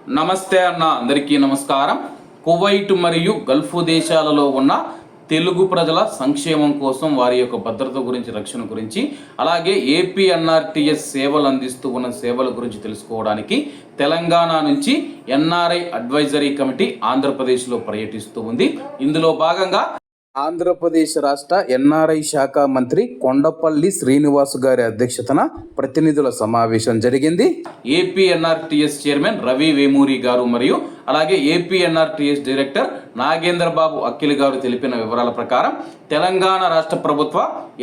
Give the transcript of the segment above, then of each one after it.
నమస్తే అన్న, అందరికీ నమస్కారం. కువైట్ మరియు గల్ఫ్ దేశాలలో ఉన్న తెలుగు ప్రజల సంక్షేమం కోసం, వారి యొక్క భద్రత గురించి, రక్షణ గురించి, అలాగే ఏపీఎన్ఆర్టీఎస్ సేవలు అందిస్తూ ఉన్న సేవల గురించి తెలుసుకోవడానికి తెలంగాణ నుంచి ఎన్ఆర్ఐ అడ్వైజరీ కమిటీ ఆంధ్రప్రదేశ్లో పర్యటిస్తూ ఉంది. ఇందులో భాగంగా ఆంధ్రప్రదేశ్ రాష్ట్ర ఎన్ఆర్ఐ శాఖ మంత్రి కొండపల్లి శ్రీనివాస్ గారి అధ్యక్షతన ప్రతినిధుల సమావేశం జరిగింది. ఏపీఎన్ఆర్టీఎస్ చైర్మన్ రవి వేమూరి గారు మరియు అలాగే ఏపీఎన్ఆర్టీఎస్ డైరెక్టర్ నాగేంద్ర బాబు అఖిల్ గారు తెలిపిన వివరాల ప్రకారం తెలంగాణ రాష్ట్ర ప్రభుత్వ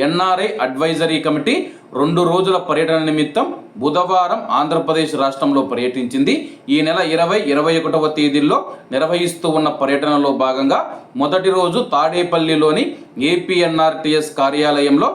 ఎన్ఆర్ఐ అడ్వైజరీ కమిటీ 2 రోజుల పర్యటన నిమిత్తం బుధవారం ఆంధ్రప్రదేశ్ రాష్ట్రంలో పర్యటించింది. ఈ నెల 20-21 తేదీల్లో నిర్వహిస్తూ ఉన్న పర్యటనలో భాగంగా మొదటి రోజు తాడేపల్లిలోని ఏపీఎన్ఆర్టీఎస్ కార్యాలయంలో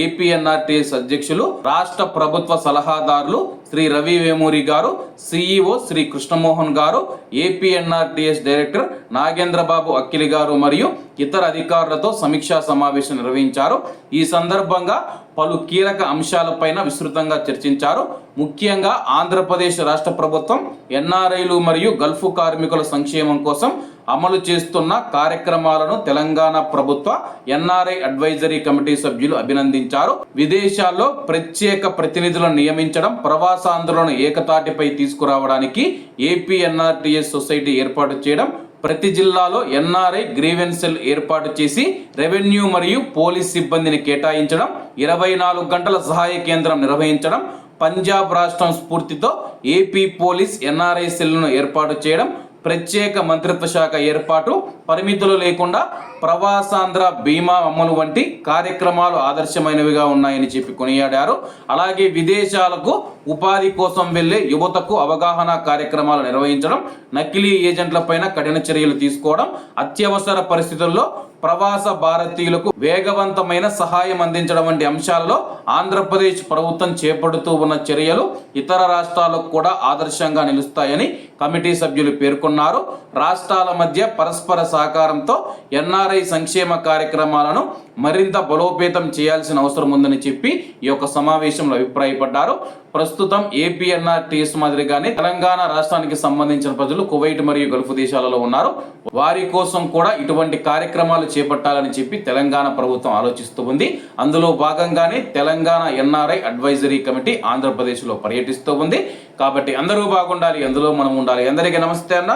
ఏపీఎన్ఆర్టీఎస్ అధ్యక్షులు, రాష్ట్ర ప్రభుత్వ సలహాదారులు శ్రీ రవి వేమూరి గారు, సిఇఓ శ్రీ కృష్ణమోహన్ గారు, ఏపీఎన్ఆర్టీఎస్ డైరెక్టర్ నాగేంద్రబాబు అఖిల్ గారు మరియు ఇతర అధికారులతో సమీక్షా సమావేశం నిర్వహించారు. ఈ సందర్భంగా పలు కీలక అంశాలపైన విస్తృతంగా చర్చించారు. ముఖ్యంగా ఆంధ్రప్రదేశ్ రాష్ట్ర ప్రభుత్వం ఎన్ఆర్ఐలు మరియు గల్ఫ్ కార్మికుల సంక్షేమం కోసం అమలు చేస్తున్న కార్యక్రమాలను తెలంగాణ ప్రభుత్వ ఎన్ఆర్ఐ అడ్వైజరీ కమిటీ సభ్యులు అభినందించారు. విదేశాల్లో ప్రత్యేక ప్రతినిధులను నియమించడం, ప్రవాసాంధ్రులను ఏకతాటిపై తీసుకురావడానికి ఏపీఎన్ఆర్టీఎస్ సొసైటీ ఏర్పాటు చేయడం, ప్రతి జిల్లాలో ఎన్ఆర్ఐ గ్రీవెన్స్ సెల్ ఏర్పాటు చేసి రెవెన్యూ మరియు పోలీస్ సిబ్బందిని కేటాయించడం, 24 గంటల సహాయ కేంద్రం నిర్వహించడం, పంజాబ్ రాష్ట్రం స్ఫూర్తితో ఏపీ పోలీస్ ఎన్ఆర్ఐ సెల్ను ఏర్పాటు చేయడం, ప్రత్యేక మంత్రిత్వ శాఖ ఏర్పాటు, పరిమితులు లేకుండా ప్రవాసాంధ్ర బీమా అమలు వంటి కార్యక్రమాలు ఆదర్శమైనవిగా ఉన్నాయని చెప్పి కొనియాడారు. అలాగే విదేశాలకు ఉపాధి కోసం వెళ్లే యువతకు అవగాహన కార్యక్రమాలు నిర్వహించడం, నకిలీ ఏజెంట్లపైన కఠిన చర్యలు తీసుకోవడం, అత్యవసర పరిస్థితుల్లో ప్రవాస భారతీయులకు వేగవంతమైన సహాయం అందించడం వంటి అంశాలలో ఆంధ్రప్రదేశ్ ప్రభుత్వం చేపడుతూ ఉన్న చర్యలు ఇతర రాష్ట్రాలకు కూడా ఆదర్శంగా నిలుస్తాయని కమిటీ సభ్యులు పేర్కొన్నారు. రాష్ట్రాల మధ్య పరస్పర సహకారంతో ఎన్ఆర్ఐ సంక్షేమ కార్యక్రమాలను మరింత బలోపేతం చేయాల్సిన అవసరం ఉందని చెప్పి ఈ యొక్క సమావేశంలో అభిప్రాయపడ్డారు. ప్రస్తుతం ఏపీఎన్ఆర్టీఎస్ మాదిరిగానే తెలంగాణ రాష్ట్రానికి సంబంధించిన ప్రజలు కువైట్ మరియు గల్ఫ్ దేశాలలో ఉన్నారు. వారి కోసం కూడా ఇటువంటి కార్యక్రమాలు చేపట్టాలని చెప్పి తెలంగాణ ప్రభుత్వం ఆలోచిస్తూ ఉంది. అందులో భాగంగానే తెలంగాణ ఎన్ఆర్ఐ అడ్వైజరీ కమిటీ ఆంధ్రప్రదేశ్లో పర్యటిస్తూ ఉంది. కాబట్టి అందరూ బాగుండాలి, అందులో మనం ఉండాలి. అందరికీ నమస్తే అన్న,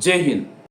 జై హింద్.